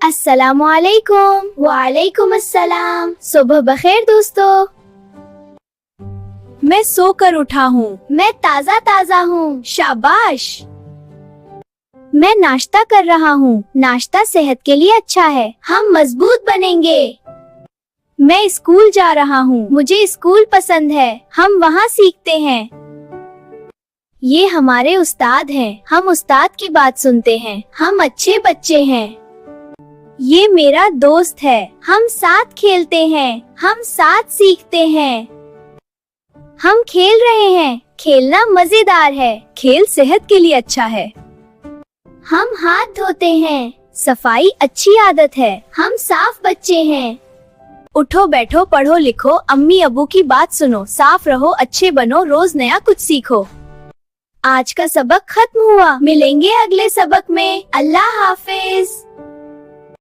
अस्सलामु अलैकुम। वालेकुम अस्सलाम। सुबह बखैर दोस्तों। मैं सोकर उठा हूँ। मैं ताज़ा ताज़ा हूँ। शाबाश। मैं नाश्ता कर रहा हूँ। नाश्ता सेहत के लिए अच्छा है। हम मजबूत बनेंगे। मैं स्कूल जा रहा हूँ। मुझे स्कूल पसंद है। हम वहाँ सीखते हैं। ये हमारे उस्ताद हैं। हम उस्ताद की बात सुनते हैं। हम अच्छे बच्चे हैं। ये मेरा दोस्त है। हम साथ खेलते हैं। हम साथ सीखते हैं। हम खेल रहे हैं। खेलना मजेदार है। खेल सेहत के लिए अच्छा है। हम हाथ धोते हैं। सफाई अच्छी आदत है। हम साफ बच्चे हैं। उठो बैठो पढ़ो लिखो, अम्मी अबू की बात सुनो, साफ रहो अच्छे बनो, रोज नया कुछ सीखो। आज का सबक खत्म हुआ। मिलेंगे अगले सबक में। अल्लाह हाफिज।